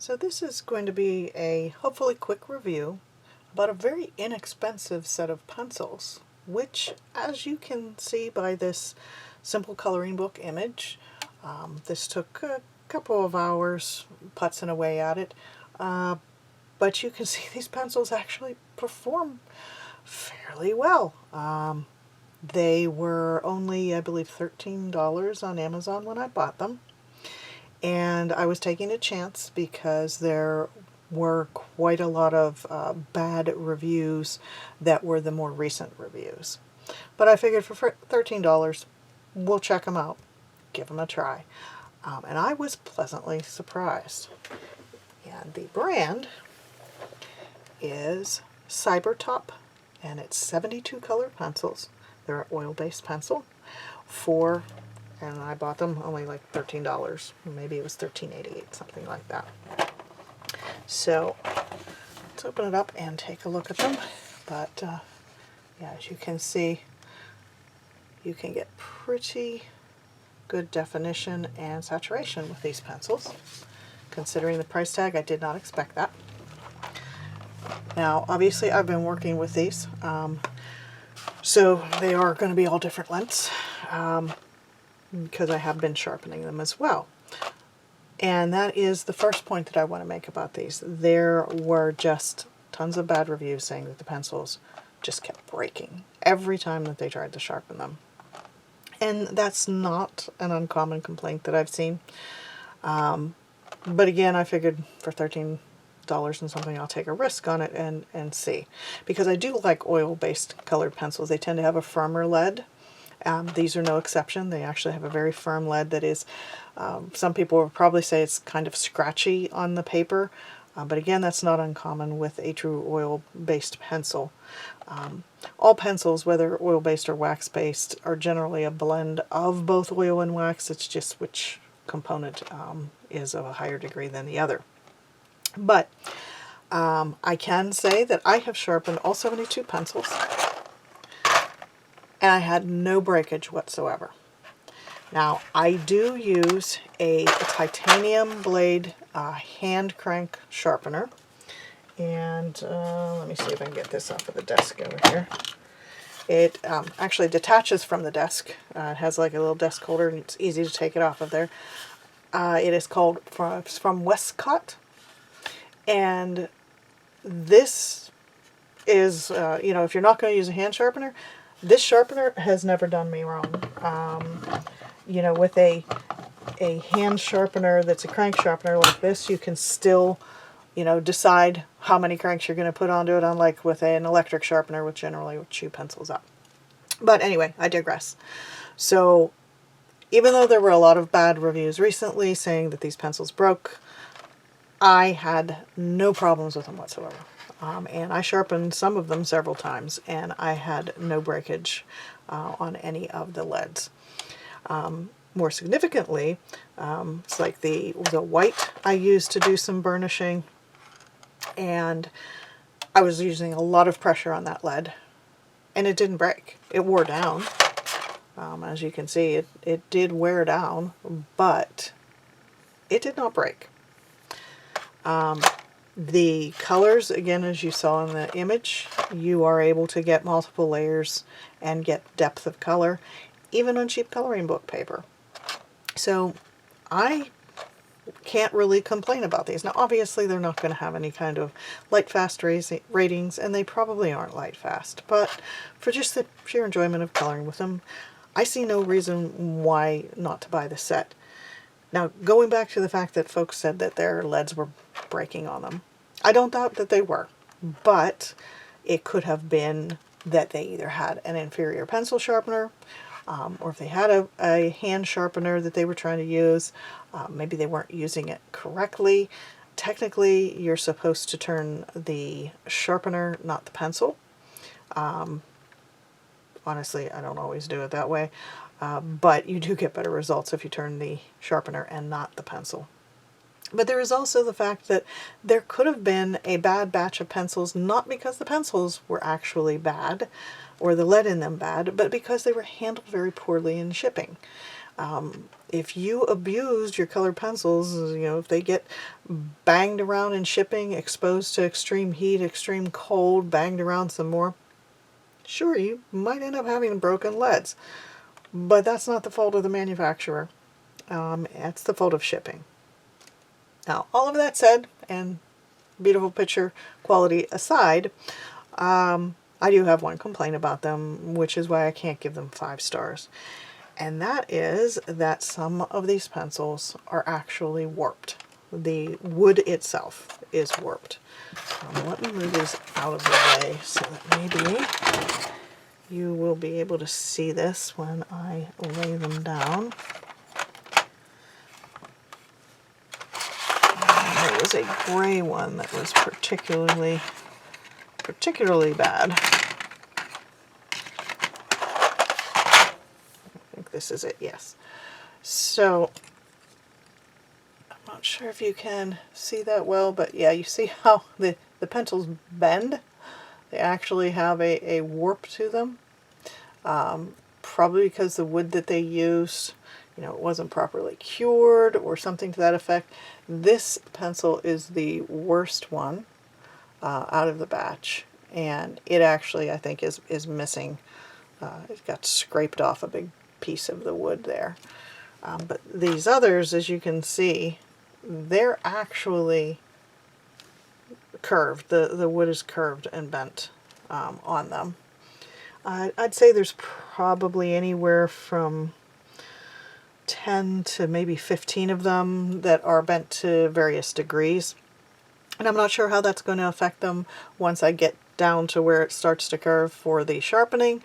So this is going to be a hopefully quick review about a very inexpensive set of pencils, which, as you can see by this simple coloring book image, this took a couple of hours putzing away at it, but you can see these pencils actually perform fairly well. They were only, I believe, $13 on Amazon when I bought them. And I was taking a chance because there were quite a lot of bad reviews that were the more recent reviews. But I figured for $13, we'll check them out, give them a try. And I was pleasantly surprised. And the brand is Cyper, and it's 72 color pencils. They're an oil-based pencil and I bought them only like $13. Maybe it was $13.88, something like that. So let's open it up and take a look at them. But yeah, as you can see, you can get pretty good definition and saturation with these pencils. Considering the price tag, I did not expect that. Now, obviously, I've been working with these, so they are going to be all different lengths. Because I have been sharpening them as well. And that is the first point that I want to make about these. There were just tons of bad reviews saying that the pencils just kept breaking every time that they tried to sharpen them. And that's not an uncommon complaint that I've seen. But again, I figured for $13 and something, I'll take a risk on it and see. Because I do like oil-based colored pencils. They tend to have a firmer lead. These are no exception. They actually have a very firm lead that is, some people would probably say it's kind of scratchy on the paper, but again, that's not uncommon with a true oil-based pencil. All pencils, whether oil-based or wax-based, are generally a blend of both oil and wax. It's just which component is of a higher degree than the other. But I can say that I have sharpened all 72 pencils, and I had no breakage whatsoever. Now, I do use a titanium blade hand crank sharpener, and let me see if I can get this off of the desk over here. It actually detaches from the desk. It has like a little desk holder, and it's easy to take it off of there. It is called, it's from Westcott, and this is, you know, if you're not going to use a hand sharpener, this sharpener has never done me wrong. You know, with a hand sharpener that's a crank sharpener like this, you can still, you know, decide how many cranks you're going to put onto it, unlike with an electric sharpener, which generally would chew pencils up. But anyway, I digress. So, even though there were a lot of bad reviews recently saying that these pencils broke, I had no problems with them whatsoever. And I sharpened some of them several times, and I had no breakage on any of the leads. More significantly, it's like the white I used to do some burnishing, and I was using a lot of pressure on that lead, and it didn't break. It wore down. As you can see, it did wear down, but it did not break. The colors, again, as you saw in the image, you are able to get multiple layers and get depth of color, even on cheap coloring book paper. So I can't really complain about these. Now, obviously, they're not going to have any kind of light fast ratings, and they probably aren't light fast, but for just the sheer enjoyment of coloring with them, I see no reason why not to buy the set. Now, going back to the fact that folks said that their leads were breaking on them, I don't doubt that they were, but it could have been that they either had an inferior pencil sharpener, or if they had a hand sharpener that they were trying to use, maybe they weren't using it correctly. Technically, you're supposed to turn the sharpener, not the pencil. Honestly, I don't always do it that way. But you do get better results if you turn the sharpener and not the pencil. But there is also the fact that there could have been a bad batch of pencils, not because the pencils were actually bad or the lead in them bad, but because they were handled very poorly in shipping. If you abused your colored pencils, if they get banged around in shipping, exposed to extreme heat, extreme cold, banged around some more, sure, you might end up having broken leads. But that's not the fault of the manufacturer. It's the fault of shipping. Now, all of that said, and beautiful picture quality aside, I do have one complaint about them, which is why I can't give them 5 stars. And that is that some of these pencils are actually warped. The wood itself is warped. Let me move these out of the way so that maybe you will be able to see this when I lay them down. There was a gray one that was particularly bad. I think this is it, yes. So, I'm not sure if you can see that well, but yeah, you see how the pencils bend? They actually have a warp to them. Probably because the wood that they used, it wasn't properly cured or something to that effect. This pencil is the worst one out of the batch, and it actually, I think, is missing. It got scraped off a big piece of the wood there. But these others, as you can see, they're actually curved. The wood is curved and bent on them. I'd say there's probably anywhere from 10 to maybe 15 of them that are bent to various degrees. And I'm not sure how that's going to affect them once I get down to where it starts to curve for the sharpening.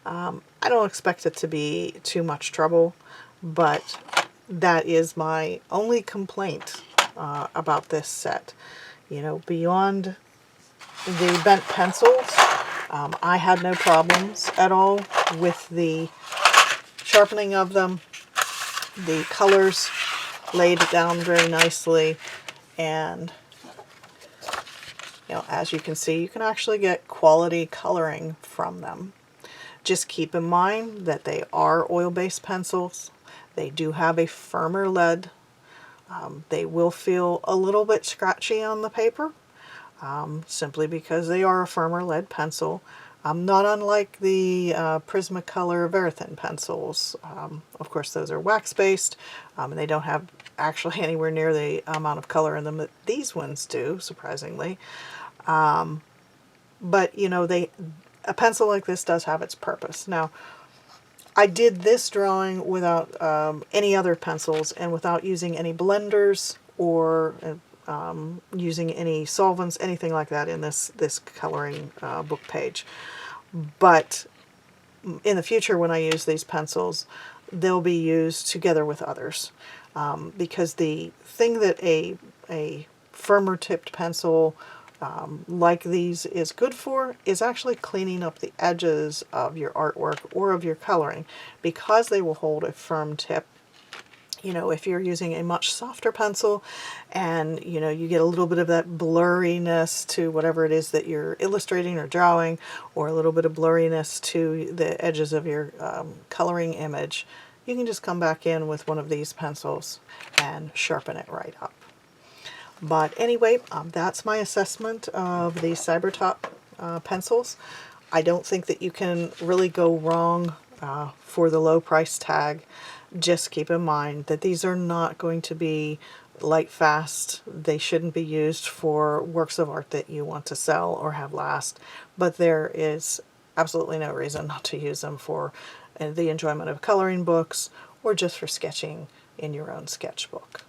I don't expect it to be too much trouble, but that is my only complaint about this set. Beyond the bent pencils, I had no problems at all with the sharpening of them. The colors laid down very nicely, and as you can see, you can actually get quality coloring from them. Just keep in mind that they are oil-based pencils. They do have a firmer lead. They will feel a little bit scratchy on the paper, simply because they are a firmer lead pencil. Not unlike the Prismacolor Verithin pencils. Of course, those are wax-based, and they don't have actually anywhere near the amount of color in them that these ones do, surprisingly. But, a pencil like this does have its purpose. Now, I did this drawing without any other pencils and without using any blenders or using any solvents, anything like that in this coloring book page. But in the future, when I use these pencils, they'll be used together with others, because the thing that a firmer tipped pencil like these is good for is actually cleaning up the edges of your artwork or of your coloring, because they will hold a firm tip. If you're using a much softer pencil and, you get a little bit of that blurriness to whatever it is that you're illustrating or drawing, or a little bit of blurriness to the edges of your coloring image, you can just come back in with one of these pencils and sharpen it right up. But anyway, that's my assessment of the Cyper pencils. I don't think that you can really go wrong for the low price tag. Just keep in mind that these are not going to be light fast. They shouldn't be used for works of art that you want to sell or have last. But there is absolutely no reason not to use them for the enjoyment of coloring books or just for sketching in your own sketchbook.